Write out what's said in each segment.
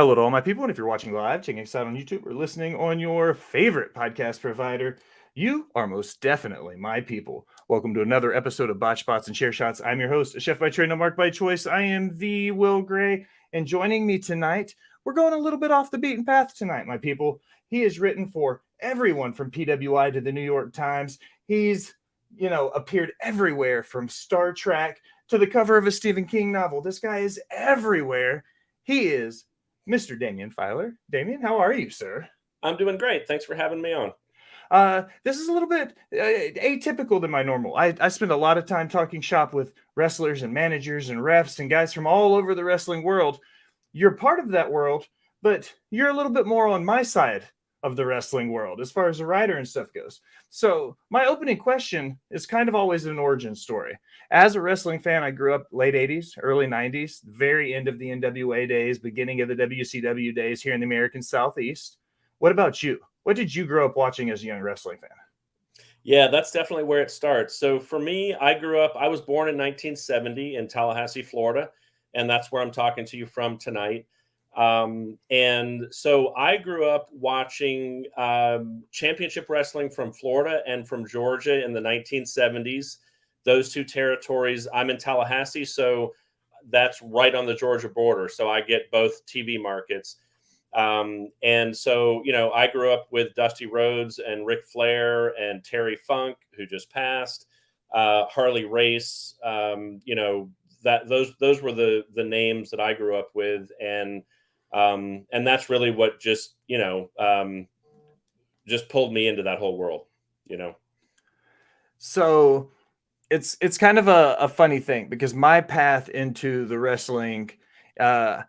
Hello to all my people, and if you're watching live, checking us out on YouTube, or listening on your favorite podcast provider, you are most definitely my people. Welcome to another episode of Botch Spots and Share Shots. I'm your host, a chef by trade, no mark by choice. I am the Will Gray, and joining me tonight, we're going a little bit off the beaten path tonight, my people. He has written for everyone from PWI to the New York Times. He's, appeared everywhere from Star Trek to the cover of a Stephen King novel. This guy is everywhere. He is Mr. Damien Feiler. Damien, how are you, sir? I'm doing great. Thanks for having me on. This is a little bit atypical than my normal. I spend a lot of time talking shop with wrestlers and managers and refs and guys from all over the wrestling world. You're part of that world, but you're a little bit more on my side of the wrestling world as far as a writer and stuff goes. So my opening question is kind of always an origin story. As a wrestling fan, I grew up late 80s, early 90s, very end of the NWA days, beginning of the WCW days here in the American Southeast. What about you? What did you grow up watching as a young wrestling fan? Yeah, that's definitely where it starts. So for me, I was born in 1970 in Tallahassee, Florida, and that's where I'm talking to you from tonight. And so I grew up watching championship wrestling from Florida and from Georgia in the 1970s. Those two territories, I'm in Tallahassee, so that's right on the Georgia border. So I get both TV markets. And so, I grew up with Dusty Rhodes and Ric Flair and Terry Funk, who just passed, Harley Race. That those were the names that I grew up with, and that's really what just pulled me into that whole world. You know. So it's kind of a funny thing because my path into the wrestling, uh,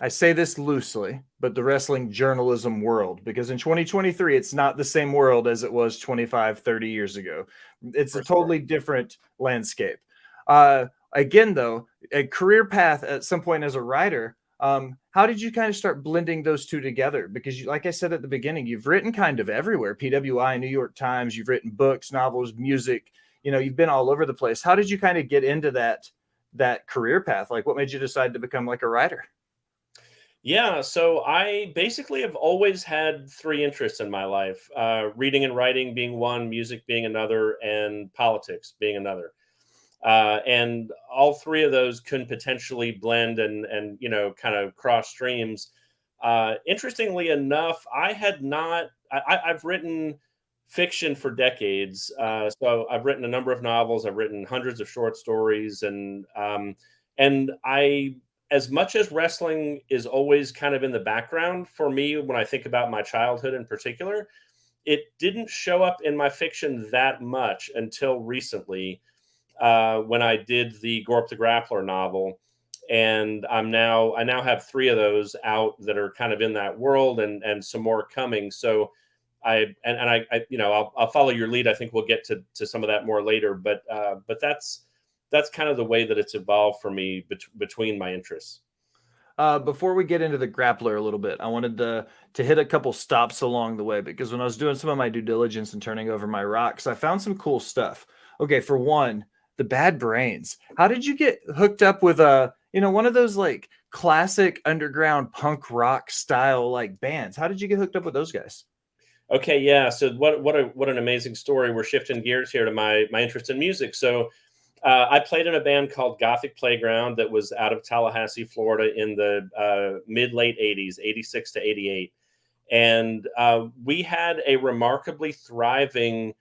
I say this loosely, but the wrestling journalism world, because in 2023, it's not the same world as it was 25, 30 years ago. It's a For sure. totally different landscape. Again, though, a career path at some point as a writer, how did you kind of start blending those two together? Because, like I said at the beginning, you've written kind of everywhere, PWI, New York Times, you've written books, novels, music, you've been all over the place. How did you kind of get into that career path? Like, what made you decide to become like a writer? Yeah, so I basically have always had three interests in my life: reading and writing being one, music being another, and politics being another. And all three of those can potentially blend and kind of cross streams. Interestingly enough, I had not. I've written fiction for decades. So I've written a number of novels. I've written hundreds of short stories, and I, as much as wrestling is always kind of in the background for me when I think about my childhood in particular, it didn't show up in my fiction that much until recently, when I did the Gorp the Grappler novel. And I now have three of those out that are kind of in that world, and some more coming. So I'll follow your lead. I think we'll get to some of that more later, but that's kind of the way that it's evolved for me between my interests. Before we get into the grappler a little bit, I wanted to hit a couple stops along the way because when I was doing some of my due diligence and turning over my rocks, I found some cool stuff. Okay, for one, the Bad Brains. How did you get hooked up with one of those like classic underground punk rock style like bands? How did you get hooked up with those guys? Okay, yeah. So what an amazing story. We're shifting gears here to my interest in music. So I played in a band called Gothic Playground that was out of Tallahassee, Florida, in the mid late '80s, '86 to '88, and we had a remarkably thriving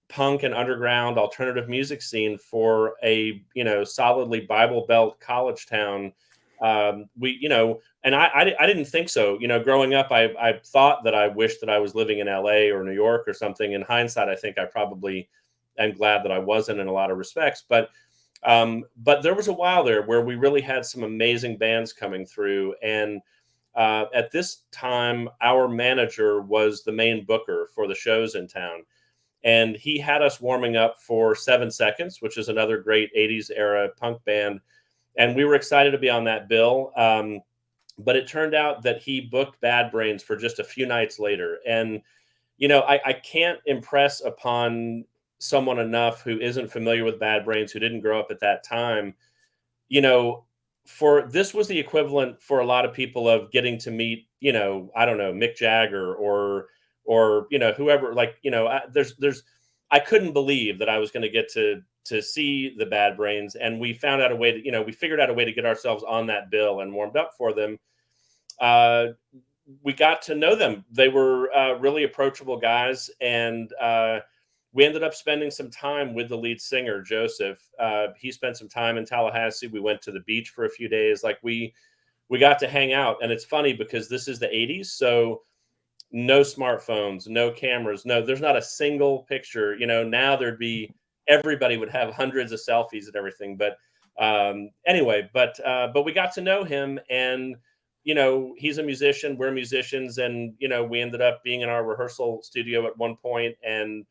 punk and underground alternative music scene for a solidly Bible Belt college town. We and I didn't think so. Growing up, I thought that I wished that I was living in LA or New York or something. In hindsight, I think I probably am glad that I wasn't in a lot of respects. But there was a while there where we really had some amazing bands coming through. And at this time, our manager was the main booker for the shows in town. And he had us warming up for 7 Seconds, which is another great '80s era punk band. And we were excited to be on that bill. But it turned out that he booked Bad Brains for just a few nights later. And, I can't impress upon someone enough who isn't familiar with Bad Brains, who didn't grow up at that time. You know, this was the equivalent for a lot of people of getting to meet, I don't know, Mick Jagger or whoever. Like, I couldn't believe that I was going to get to see the Bad Brains, and we found out a way to, we figured out a way to get ourselves on that bill and warmed up for them. We got to know them. They were really approachable guys, and we ended up spending some time with the lead singer, Joseph. He spent some time in Tallahassee. We went to the beach for a few days. Like we got to hang out, and it's funny because this is the 80s, so no smartphones, no cameras, there's not a single picture. Now there'd be, everybody would have hundreds of selfies and everything. But anyway, but we got to know him, and he's a musician, we're musicians, and we ended up being in our rehearsal studio at one point, and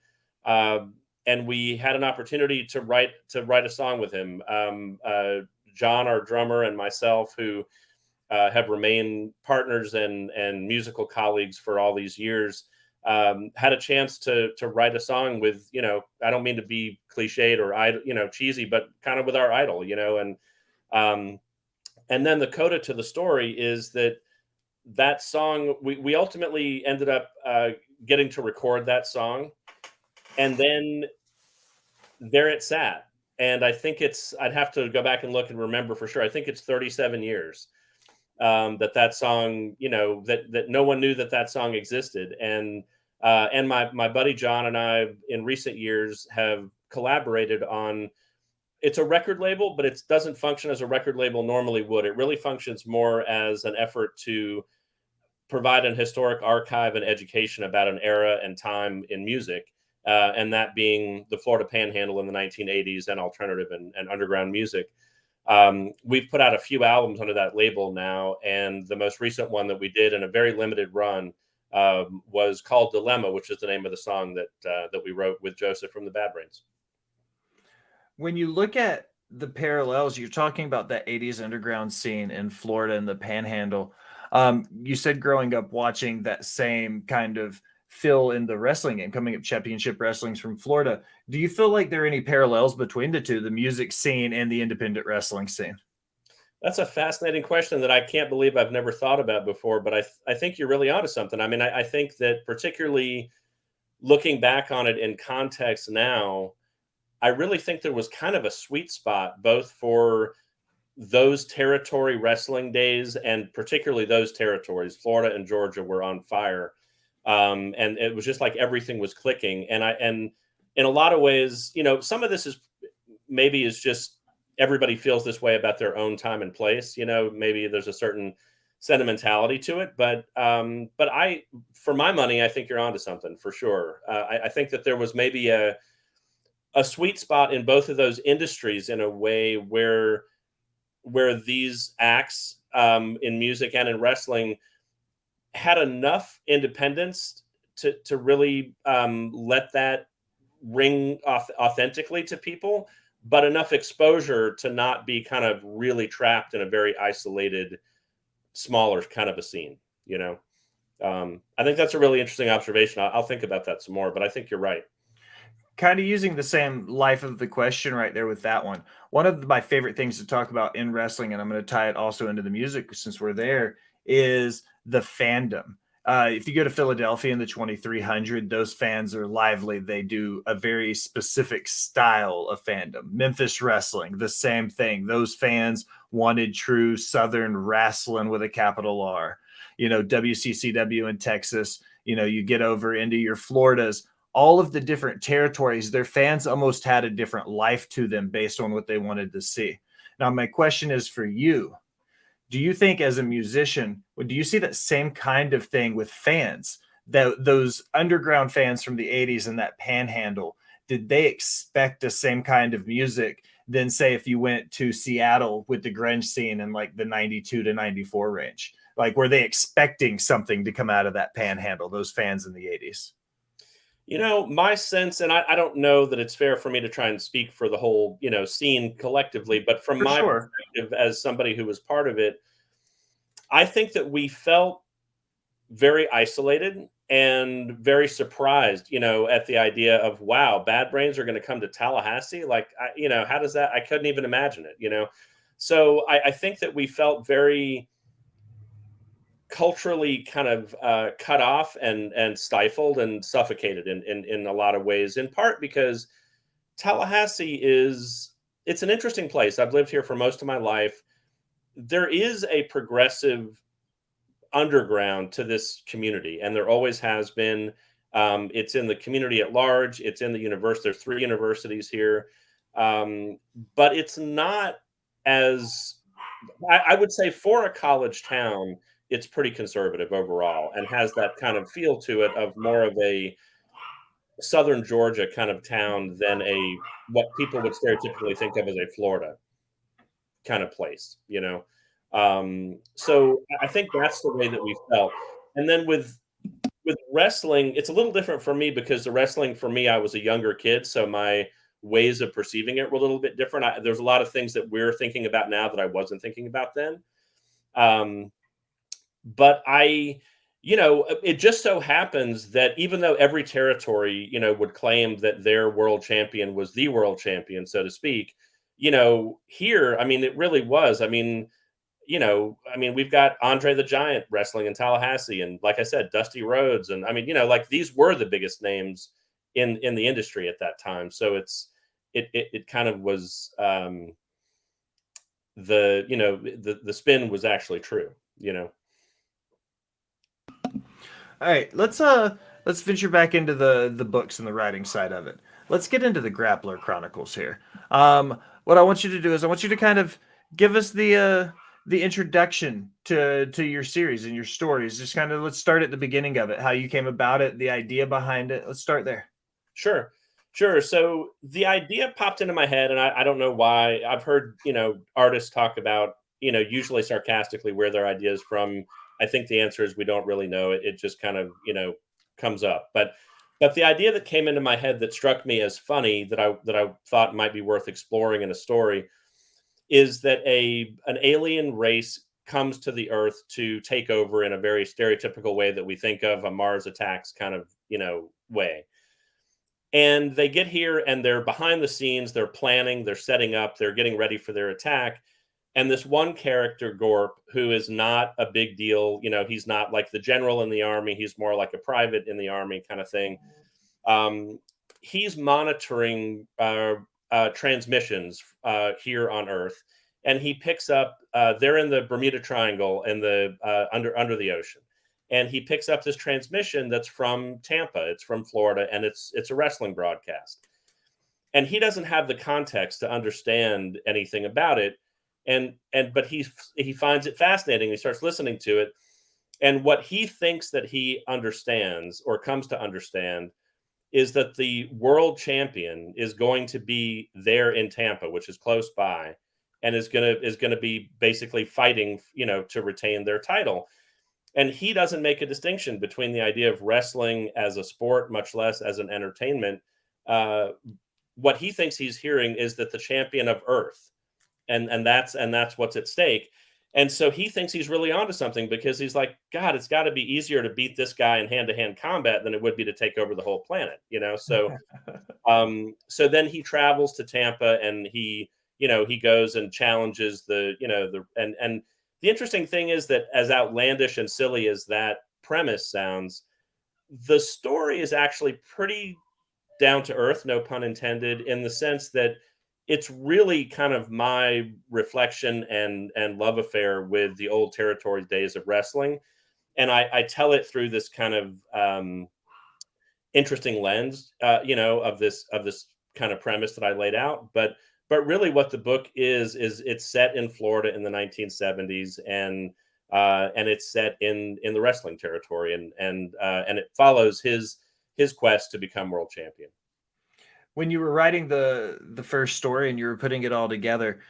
we had an opportunity to write a song with him. John, our drummer, and myself, who have remained partners and musical colleagues for all these years, had a chance to write a song with, I don't mean to be cliched or cheesy, but kind of with our idol, and then the coda to the story is that song, we ultimately ended up getting to record that song, and then there it sat. And I think I'd have to go back and look and remember for sure. I think it's 37 years that song, that no one knew that song existed. And my buddy John and I, in recent years, have collaborated on. It's a record label, but it doesn't function as a record label normally would. It really functions more as an effort to provide an historic archive and education about an era and time in music, and that being the Florida Panhandle in the 1980s and alternative and underground music. We've put out a few albums under that label now, and the most recent one that we did in a very limited run was called Dilemma, which is the name of the song that we wrote with Joseph from the Bad Brains. When you look at the parallels, you're talking about that 80s underground scene in Florida and the Panhandle. You said growing up watching that same kind of feel in the wrestling game, coming up championship wrestlings from Florida. Do you feel like there are any parallels between the two, the music scene and the independent wrestling scene? That's a fascinating question that I can't believe I've never thought about before, but I think you're really onto something. I mean, I think that particularly looking back on it in context now, I really think there was kind of a sweet spot both for those territory wrestling days, and particularly those territories. Florida and Georgia were on fire. And it was just like everything was clicking. And in a lot of ways, some of this is just everybody feels this way about their own time and place. Maybe there's a certain sentimentality to it, but for my money, I think you're onto something for sure. I think that there was maybe a sweet spot in both of those industries in a way where these acts in music and in wrestling had enough independence to really let that ring authentically to people, but enough exposure to not be kind of really trapped in a very isolated, smaller kind of a scene. I think that's a really interesting observation. I'll think about that some more, but I think you're right. Kind of using the same life of the question right there with that one. One of my favorite things to talk about in wrestling, and I'm going to tie it also into the music since we're there, is the fandom. If you go to Philadelphia in the 2300, those fans are lively. They do a very specific style of fandom. Memphis wrestling, the same thing. Those fans wanted true Southern wrestling with a capital R. WCCW in Texas, you get over into your Floridas, all of the different territories, their fans almost had a different life to them based on what they wanted to see. Now, my question is for you. Do you think as a musician, do you see that same kind of thing with fans, that those underground fans from the 80s and that Panhandle, did they expect the same kind of music than say if you went to Seattle with the grunge scene in like the 92 to 94 range? Like, were they expecting something to come out of that Panhandle, those fans in the 80s? My sense, and I don't know that it's fair for me to try and speak for the whole, scene collectively, but from my perspective as somebody who was part of it, I think that we felt very isolated and very surprised, at the idea of, wow, Bad Brains are going to come to Tallahassee. Like, how does that, I couldn't even imagine it, So I think that we felt very culturally kind of cut off and stifled and suffocated in a lot of ways, in part because Tallahassee is it's an interesting place. I've lived here for most of my life. There is a progressive underground to this community, and there always has been. It's in the community at large. It's in the university. There's 3 universities here, um, but it's not as I would say for a college town, it's pretty conservative overall, and has that kind of feel to it of more of a Southern Georgia kind of town than a what people would stereotypically think of as a Florida kind of place, you know? So I think that's the way that we felt. And then with wrestling, it's a little different for me because the wrestling for me, I was a younger kid, so my ways of perceiving it were a little bit different. There's a lot of things that we're thinking about now that I wasn't thinking about then. Um, but it just so happens that even though every territory, would claim that their world champion was the world champion, so to speak, here, I mean, it really was. We've got Andre the Giant wrestling in Tallahassee, and like I said, Dusty Rhodes, and I mean, like these were the biggest names in the industry at that time. So it kind of was the spin was actually true. All right, let's venture back into the books and the writing side of it. Let's get into the Grappler Chronicles here. What I want you to do is I want you to kind of give us the introduction to your series and your stories. Just kind of let's start at the beginning of it, how you came about it, the idea behind it. Let's start there. Sure. Sure. So the idea popped into my head, and I don't know why. I've heard, artists talk about, usually sarcastically, where their ideas from. I think the answer is we don't really know. It just kind of, comes up. But the idea that came into my head that struck me as funny that I thought might be worth exploring in a story is that an alien race comes to the Earth to take over in a very stereotypical way that we think of a Mars attacks kind of, way. And they get here and they're behind the scenes, they're planning, they're setting up, they're getting ready for their attack. And this one character, Gorp, who is not a big deal, he's not like the general in the army, he's more like a private in the army kind of thing. Um, he's monitoring transmissions here on Earth, and he picks up. They're in the Bermuda Triangle and the under the ocean, and he picks up this transmission that's from Tampa. It's from Florida, and it's a wrestling broadcast. And he doesn't have the context to understand anything about it, but he finds it fascinating. He starts listening to it, and what he thinks that he understands or comes to understand is that the world champion is going to be there in Tampa, which is close by, and is gonna be basically fighting, to retain their title. And he doesn't make a distinction between the idea of wrestling as a sport, much less as an entertainment. Uh, what he thinks he's hearing is that the champion of Earth, and that's what's at stake. And so he thinks he's really onto something because he's like, God, it's got to be easier to beat this guy in hand-to-hand combat than it would be to take over the whole planet. So then he travels to Tampa and he goes and challenges and the interesting thing is that as outlandish and silly as that premise sounds, the story is actually pretty down to earth, no pun intended, in the sense that it's really kind of my reflection and love affair with the old territory days of wrestling. And I tell it through this kind of interesting lens, of this kind of premise that I laid out. But really, what the book is it's set in Florida in the 1970s, and it's set in the wrestling territory, and it follows his quest to become world champion. When you were writing the first story and you were putting it all together,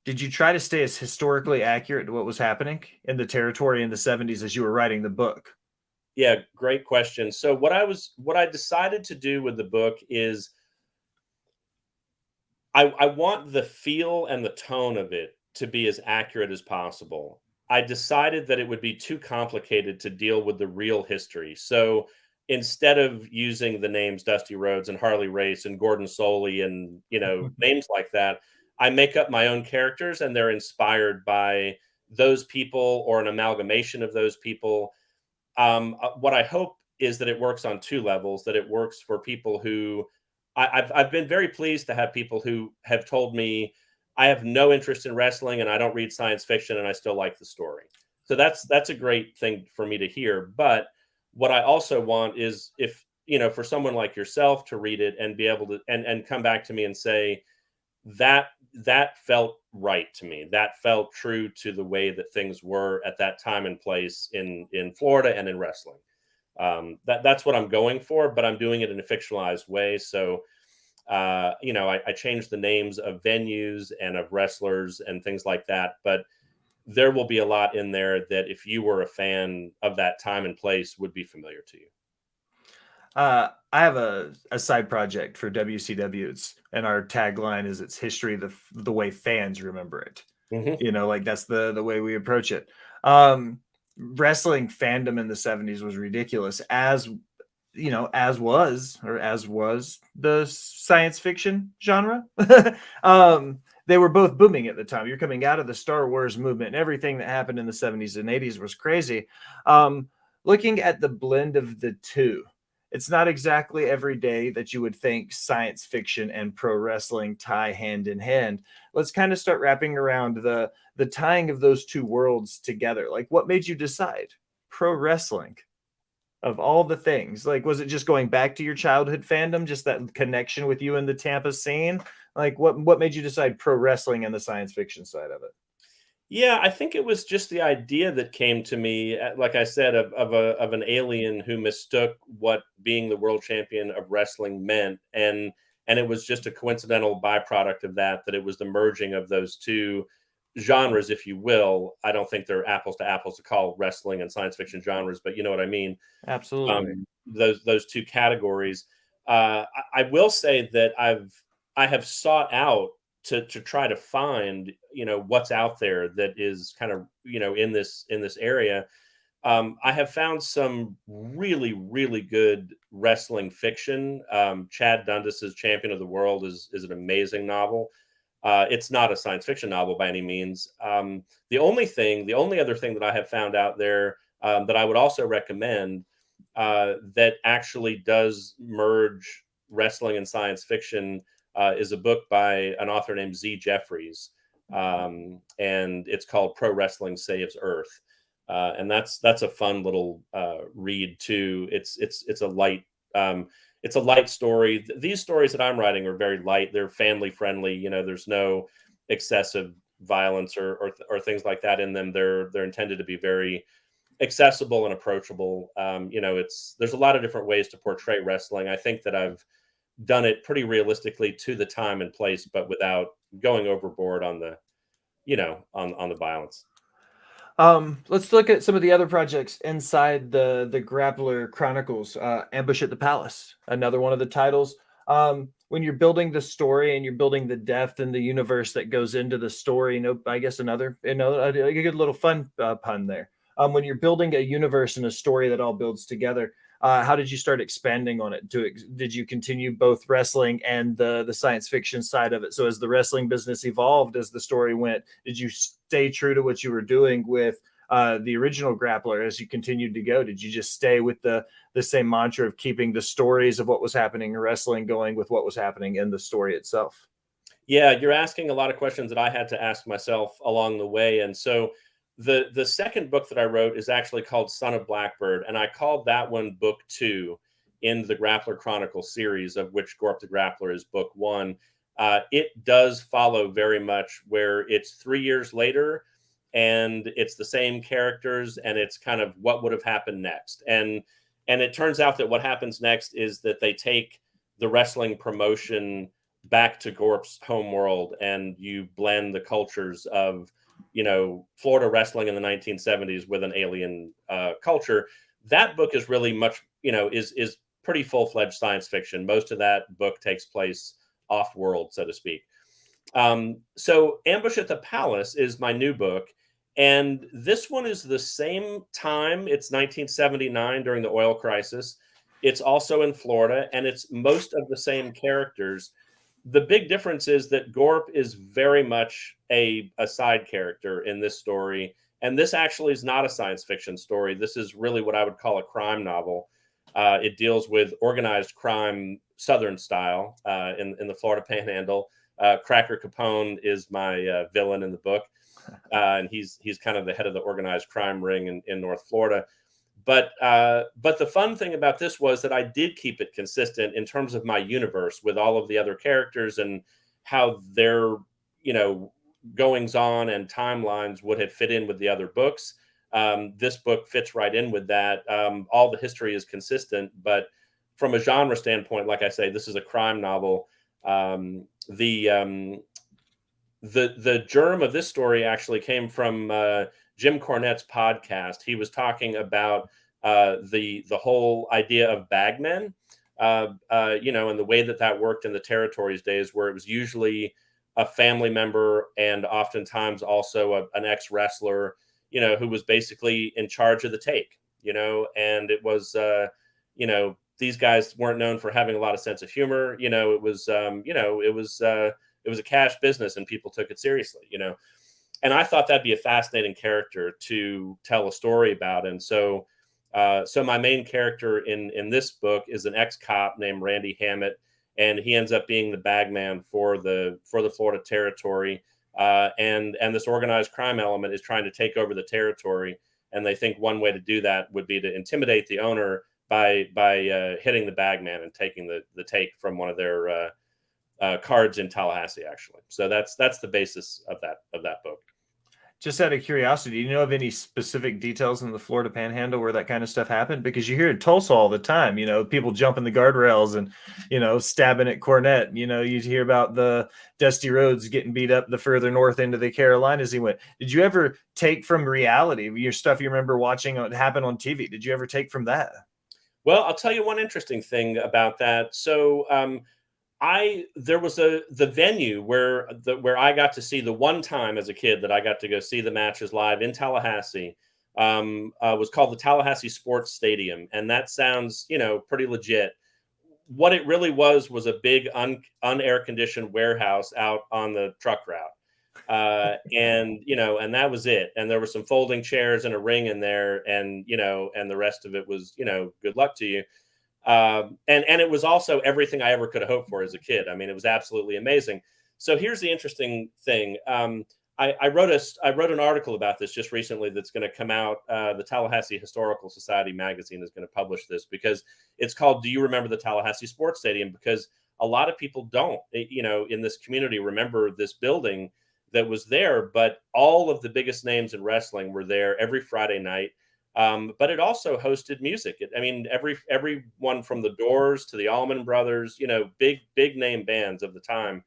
did you try to stay as historically accurate to what was happening in the territory in the 70s as you were writing the book? Yeah, great question. So what I decided to do with the book is I want the feel and the tone of it to be as accurate as possible. I decided that it would be too complicated to deal with the real history. So instead of using the names Dusty Rhodes and Harley Race and Gordon Soley and names like that, I make up my own characters, and they're inspired by those people or an amalgamation of those people. What I hope is that it works on two levels. That it works for people who I've been very pleased to have people who have told me I have no interest in wrestling and I don't read science fiction and I still like the story. So that's a great thing for me to hear. But what I also want is, if for someone like yourself to read it and be able to and come back to me and say that that felt right to me. That felt true to the way that things were at that time and place in Florida and in wrestling. That's what I'm going for, but I'm doing it in a fictionalized way. So I changed the names of venues and of wrestlers and things like that. But there will be a lot in there that, if you were a fan of that time and place, would be familiar to you. I have a side project for WCW. And our tagline is, "It's history the way fans remember it." Hmm. Like that's the way we approach it. Wrestling fandom in the 70s was ridiculous, as as was the science fiction genre. They were both booming at the time. You're coming out of the Star Wars movement, and everything that happened in the 70s and 80s was crazy. Looking at the blend of the two, it's not exactly every day that you would think science fiction and pro wrestling tie hand in hand. Let's kind of start wrapping around the tying of those two worlds together. Like, what made you decide pro wrestling of all the things? Like, was it just going back to your childhood fandom, just that connection with you in the Tampa scene? Like, what made you decide pro wrestling and the science fiction side of it? Yeah, I think it was just the idea that came to me, like I said, of an alien who mistook what being the world champion of wrestling meant, and it was just a coincidental byproduct of that it was the merging of those two genres, if you will. I don't think they're apples to apples to call wrestling and science fiction genres, but you know what I mean. Absolutely. Those two categories. I will say that I have sought out to try to find what's out there that is kind of in this area. I have found some really really good wrestling fiction. Chad Dundas's Champion of the World is an amazing novel. It's not a science fiction novel by any means. The only other thing that I have found out there, that I would also recommend, that actually does merge wrestling and science fiction, is a book by an author named Z. Jeffries, and it's called Pro Wrestling Saves Earth, and that's a fun little read too. It's a light. It's a light story. These stories that I'm writing are very light. They're family friendly. There's no excessive violence or things like that in them. They're intended to be very accessible and approachable. There's a lot of different ways to portray wrestling. I think that I've done it pretty realistically to the time and place, but without going overboard on the on the violence. Let's look at some of the other projects inside the Grappler Chronicles. Ambush at the Palace, another one of the titles. When you're building the story and you're building the depth and the universe that goes into the story, I guess a good little fun pun there. When you're building a universe and a story that all builds together, how did you start expanding on it? Did you continue both wrestling and the science fiction side of it? So as the wrestling business evolved, as the story went, did you stay true to what you were doing with the original Grappler as you continued to go? Did you just stay with the same mantra of keeping the stories of what was happening in wrestling going with what was happening in the story itself? Yeah, you're asking a lot of questions that I had to ask myself along the way. And so the second book that I wrote is actually called Son of Blackbird, and I called that one book 2 in the Grappler Chronicle series, of which Gorp the Grappler is book 1. It does follow very much where it's 3 years later and it's the same characters, and it's kind of what would have happened next. And it turns out that what happens next is that they take the wrestling promotion back to Gorp's home world, and you blend the cultures of Florida wrestling in the 1970s with an alien culture. That book is really much is pretty full-fledged science fiction. Most of that book takes place off world, so to speak. So Ambush at the Palace is my new book, and this one is the same time. It's 1979 during the oil crisis. It's also in Florida, and it's most of the same characters. The big difference is that Gorp is very much a side character in this story. And this actually is not a science fiction story. This is really what I would call a crime novel. It deals with organized crime, Southern style, in the Florida Panhandle. Cracker Capone is my villain in the book, and he's kind of the head of the organized crime ring in North Florida. But the fun thing about this was that I did keep it consistent in terms of my universe with all of the other characters and how their, goings on and timelines would have fit in with the other books. This book fits right in with that. All the history is consistent, but from a genre standpoint, like I say, this is a crime novel. The germ of this story actually came from Jim Cornette's podcast. He was talking about the whole idea of bagmen, and the way that worked in the territories days, where it was usually a family member and oftentimes also an ex-wrestler, who was basically in charge of the take, and it was, these guys weren't known for having a lot of sense of humor. It was, it was a cash business and people took it seriously, and I thought that'd be a fascinating character to tell a story about. And so my main character in this book is an ex-cop named Randy Hammett, and he ends up being the bagman for the Florida territory. And this organized crime element is trying to take over the territory. And they think one way to do that would be to intimidate the owner by hitting the bagman and taking the take from one of their cards in Tallahassee, actually. So that's the basis of that book. Just out of curiosity, do you know of any specific details in the Florida Panhandle where that kind of stuff happened? Because you hear in Tulsa all the time, people jumping the guardrails and, stabbing at Cornette. You hear about the Dusty Rhodes getting beat up the further north into the Carolinas he went. Did you ever take from reality your stuff you remember watching it happen on TV? Did you ever take from that? Well, I'll tell you one interesting thing about that. So, there was the venue where I got to see the one time as a kid that I got to go see the matches live in Tallahassee, was called the Tallahassee Sports Stadium. And that sounds, pretty legit. What it really was a big unair conditioned warehouse out on the truck route. And that was it. And there were some folding chairs and a ring in there, and, and the rest of it was, good luck to you. And it was also everything I ever could have hoped for as a kid. I mean, it was absolutely amazing. So here's the interesting thing. I wrote an article about this just recently that's going to come out. The Tallahassee Historical Society magazine is going to publish this because it's called "Do You Remember the Tallahassee Sports Stadium?" Because a lot of people don't, in this community remember this building that was there, but all of the biggest names in wrestling were there every Friday night. But it also hosted music. Everyone from the Doors to the Allman Brothers, big name bands of the time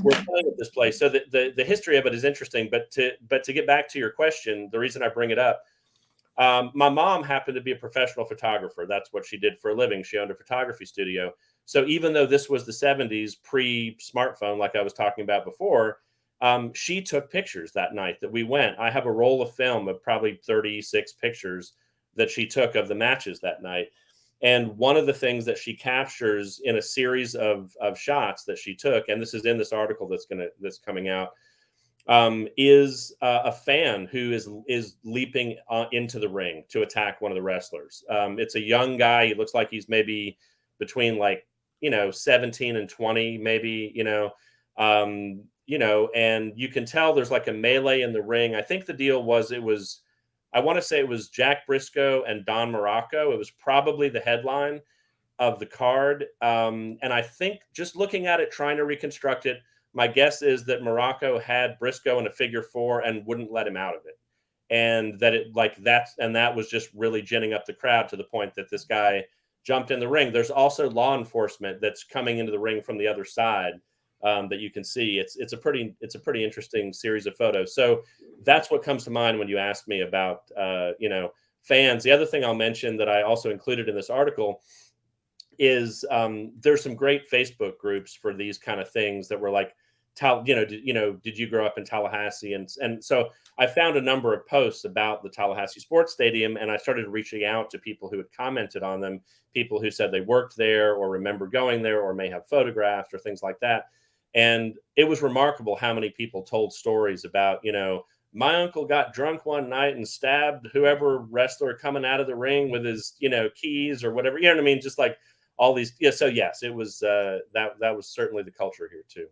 were playing at this place. So the history of it is interesting. But to get back to your question, the reason I bring it up, my mom happened to be a professional photographer. That's what she did for a living. She owned a photography studio. So even though this was the 70s, pre-smartphone, like I was talking about before, she took pictures that night that we went. I have a roll of film of probably 36 pictures that she took of the matches that night. And one of the things that she captures in a series of shots that she took, and this is in this article that's coming out, is a fan who is leaping into the ring to attack one of the wrestlers. It's a young guy. He looks like he's maybe between 17 and 20, maybe, and you can tell there's like a melee in the ring. I think the deal was I want to say it was Jack Briscoe and Don Morocco. It was probably the headline of the card. And I think just looking at it, trying to reconstruct it, my guess is that Morocco had Briscoe in a figure four and wouldn't let him out of it. And that was just really ginning up the crowd to the point that this guy jumped in the ring. There's also law enforcement that's coming into the ring from the other side. That you can see. It's a pretty interesting series of photos. So that's what comes to mind when you ask me about fans. The other thing I'll mention that I also included in this article is there's some great Facebook groups for these kind of things that were like did you grow up in Tallahassee? And so I found a number of posts about the Tallahassee Sports Stadium, and I started reaching out to people who had commented on them, people who said they worked there or remember going there or may have photographs or things like that. And it was remarkable how many people told stories about, my uncle got drunk one night and stabbed whoever wrestler coming out of the ring with his, keys or whatever. You know what I mean? Just like all these. Yeah. So yes, it was that was certainly the culture here too.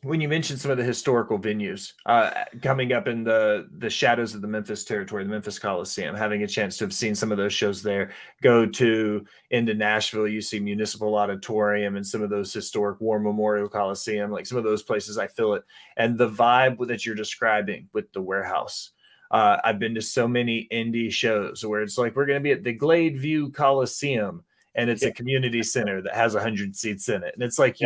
When you mentioned some of the historical venues coming up in the shadows of the Memphis territory, the Memphis Coliseum, having a chance to have seen some of those shows there, go into Nashville, you see Municipal Auditorium and some of those historic War Memorial Coliseum, like some of those places, I feel it. And the vibe that you're describing with the warehouse. I've been to so many indie shows where it's like, we're going to be at the Glade View Coliseum, and it's a community center that has 100 seats in it. And it's like,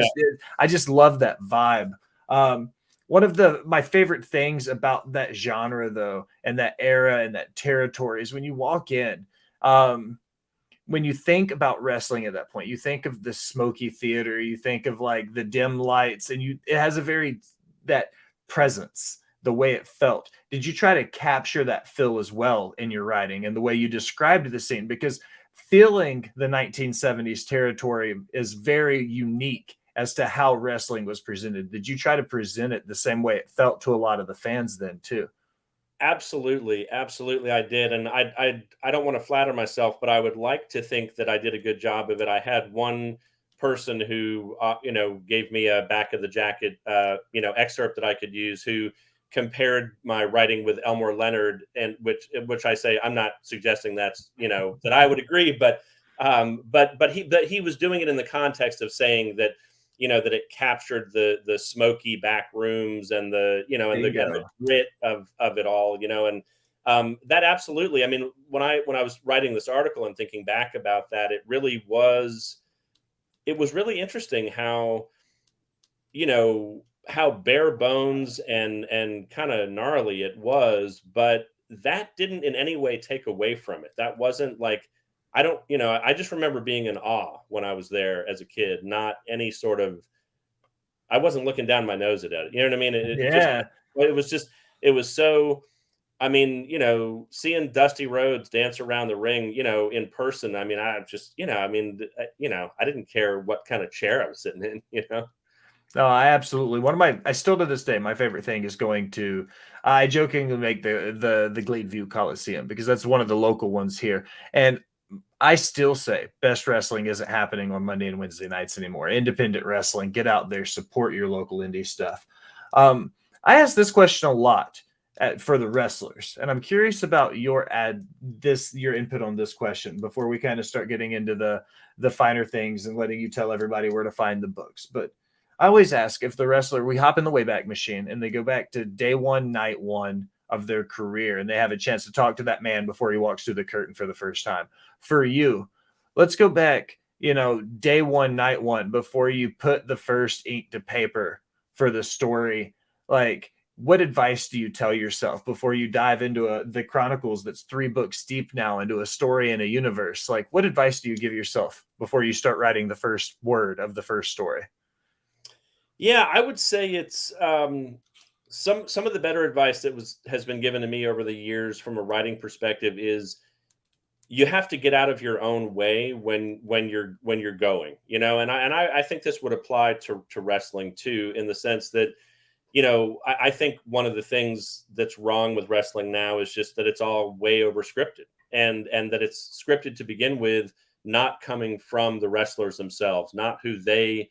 I just love that vibe. One of my favorite things about that genre, though, and that era and that territory is when you walk in, when you think about wrestling at that point, you think of the smoky theater, you think of like the dim lights, and it has that presence, the way it felt. Did you try to capture that feel as well in your writing and the way you described the scene? Because feeling the 1970s territory is very unique as to how wrestling was presented. Did you try to present it the same way it felt to a lot of the fans then too? Absolutely, absolutely, I did, and I don't want to flatter myself, but I would like to think that I did a good job of it. I had one person who gave me a back of the jacket excerpt that I could use, who compared my writing with Elmore Leonard, and which I say, I'm not suggesting that's that I would agree, but he was doing it in the context of saying that that it captured the smoky back rooms and the grit of it all, and that absolutely. I mean, when I was writing this article and thinking back about that, it was really interesting how how bare bones and kind of gnarly it was, but that didn't in any way take away from it. That wasn't like, I just remember being in awe when I was there as a kid, not any sort of, I wasn't looking down my nose at it. You know what I mean? It was so, I mean, seeing Dusty Rhodes dance around the ring, in person. I mean, I didn't care what kind of chair I was sitting in. No, I still to this day, my favorite thing is going to, I jokingly make the Glade View Coliseum because that's one of the local ones here. And I still say best wrestling isn't happening on Monday and Wednesday nights anymore. Independent wrestling, get out there, support your local indie stuff. I ask this question a lot for the wrestlers, and I'm curious about your input on this question before we kind of start getting into the finer things and letting you tell everybody where to find the books. But I always ask if the wrestler, we hop in the Wayback Machine and they go back to day one, night one of their career, and they have a chance to talk to that man before he walks through the curtain for the first time. For you, let's go back, day one, night one, before you put the first ink to paper for the story. Like, what advice do you tell yourself before you dive into the Chronicles that's 3 books deep now into a story and a universe? Like, what advice do you give yourself before you start writing the first word of the first story? Yeah, I would say it's some of the better advice that has been given to me over the years from a writing perspective is you have to get out of your own way when you're going, and I think this would apply to wrestling too, in the sense that I think one of the things that's wrong with wrestling now is just that it's all way over scripted, and that it's scripted to begin with, not coming from the wrestlers themselves, not who they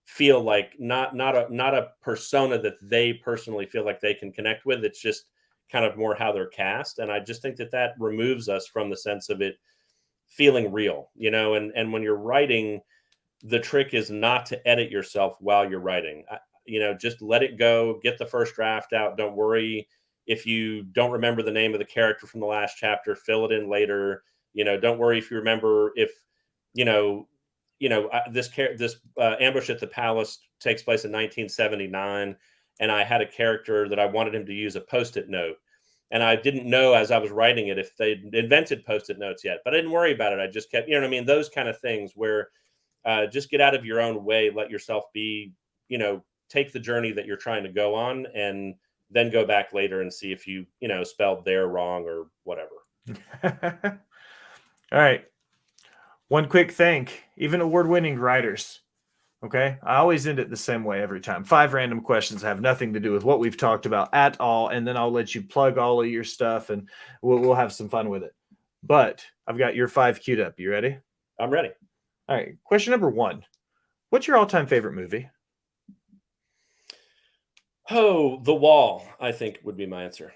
feel like, not a persona that they personally feel like they can connect with. It's just kind of more how they're cast, and I just think that removes us from the sense of it feeling real, and when you're writing, the trick is not to edit yourself while you're writing. Just let it go, get the first draft out. Don't worry if you don't remember the name of the character from the last chapter, fill it in later. Don't worry if you remember, if this ambush at the palace takes place in 1979, and I had a character that I wanted him to use a Post-it note, and I didn't know as I was writing it if they invented Post-it notes yet, but I didn't worry about it. I just kept, those kind of things where just get out of your own way, let yourself be, take the journey that you're trying to go on, and then go back later and see if you spelled there wrong or whatever. All right. One quick thank, even award-winning writers. Okay. I always end it the same way every time. 5 random questions have nothing to do with what we've talked about at all. And then I'll let you plug all of your stuff and we'll have some fun with it. But I've got your 5 queued up. You ready? I'm ready. All right. Question number 1. What's your all-time favorite movie? Oh, The Wall, I think would be my answer.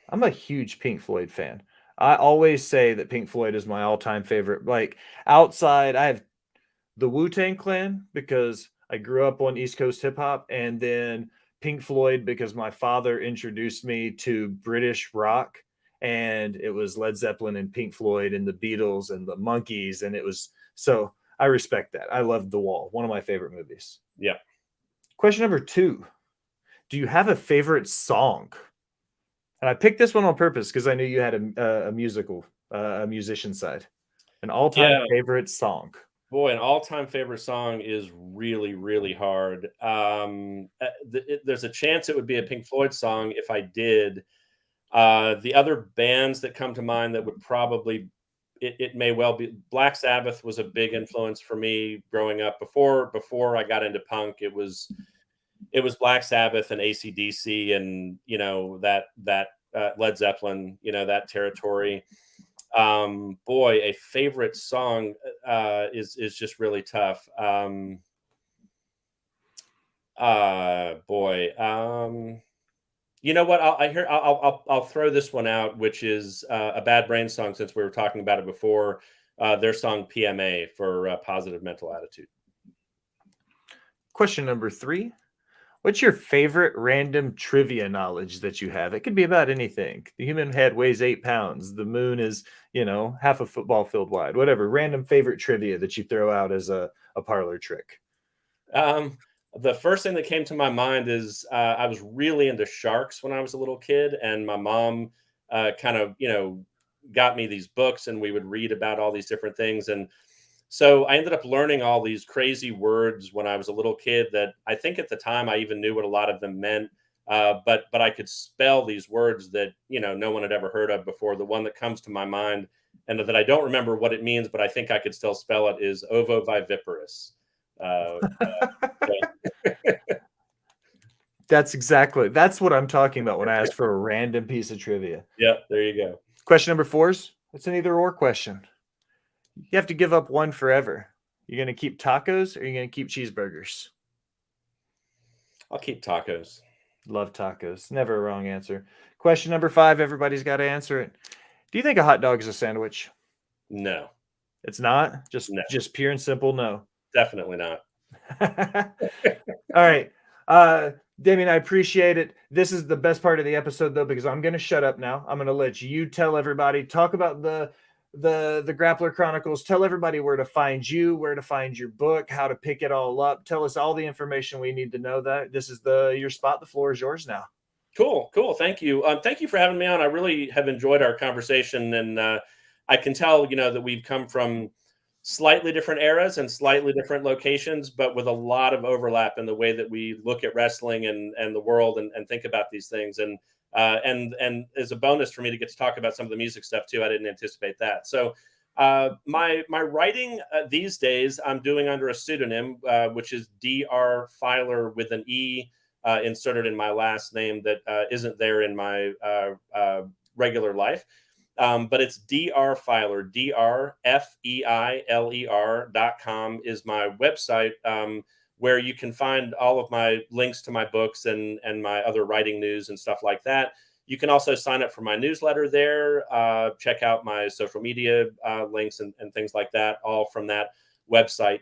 I'm a huge Pink Floyd fan. I always say that Pink Floyd is my all-time favorite. Like outside, I have the Wu-Tang Clan because I grew up on East Coast hip hop, and then Pink Floyd because my father introduced me to British rock, and it was Led Zeppelin and Pink Floyd and the Beatles and the Monkees, and it was so I respect that. I love The Wall, one of my favorite movies. Yeah. Question number 2. Do you have a favorite song? And I picked this one on purpose because I knew you had a musician side. An all-time favorite song. Boy, an all-time favorite song is really, really hard. There's a chance it would be a Pink Floyd song if I did. The other bands that come to mind that would probably, it may well be Black Sabbath was a big influence for me growing up. Before I got into punk, it was Black Sabbath and AC/DC and that Led Zeppelin, that territory. Boy, a favorite song is just really tough. Boy, you know what? I'll throw this one out, which is a Bad Brain song, since we were talking about it before. Their song PMA for Positive Mental Attitude. Question number 3. What's your favorite random trivia knowledge that you have? It could be about anything. The human head weighs 8 pounds. The moon is, half a football field wide. Whatever. Random favorite trivia that you throw out as a parlor trick. The first thing that came to my mind is I was really into sharks when I was a little kid, and my mom kind of, got me these books, and we would read about all these different things. And so I ended up learning all these crazy words when I was a little kid that I think at the time I even knew what a lot of them meant. But I could spell these words that, no one had ever heard of before. The one that comes to my mind, and that I don't remember what it means, but I think I could still spell it, is ovoviviparous. That's what I'm talking about when I asked for a random piece of trivia. Yep, there you go. Question number 4 is, it's an either or question. You have to give up one forever. You're going to keep tacos or you're going to keep cheeseburgers? I'll keep tacos. Love tacos. Never a wrong answer. Question number 5. Everybody's got to answer it. Do you think a hot dog is a sandwich? No. It's not? No. Just pure and simple no. Definitely not. All right. Damien, I appreciate it. This is the best part of the episode, though, because I'm going to shut up now. I'm going to let you tell everybody, talk about the Grappler Chronicles. Tell everybody where to find you, where to find your book, how to pick it all up. Tell us all the information we need to know. That this is your spot. The floor is yours now. Cool. Thank you. Thank you for having me on. I really have enjoyed our conversation, and I can tell, that we've come from slightly different eras and slightly different locations, but with a lot of overlap in the way that we look at wrestling and the world and think about these things. And as a bonus for me to get to talk about some of the music stuff too, I didn't anticipate that. So my writing these days I'm doing under a pseudonym, which is Dr. Feiler with an E inserted in my last name that isn't there in my regular life. But it's Dr. Feiler, DrFeiler.com is my website, where you can find all of my links to my books and my other writing news and stuff like that. You can also sign up for my newsletter there, check out my social media links and things like that, all from that website,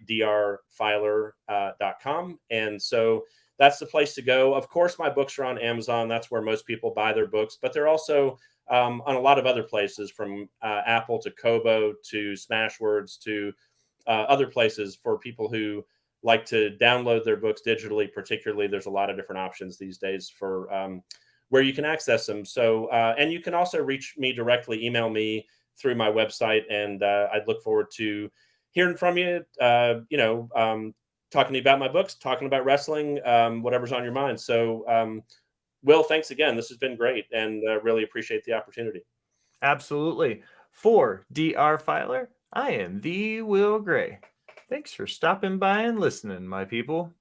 drfeiler.com. And so that's the place to go. Of course, my books are on Amazon. That's where most people buy their books, but they're also on a lot of other places, from Apple to Kobo to Smashwords to other places for people who like to download their books digitally. Particularly, there's a lot of different options these days for where you can access them. So, and you can also reach me directly, email me through my website, and I'd look forward to hearing from you. Talking to you about my books, talking about wrestling, whatever's on your mind. So, Will, thanks again. This has been great, and really appreciate the opportunity. Absolutely. For Dr. Feiler, I am the Will Gray. Thanks for stopping by and listening, my people.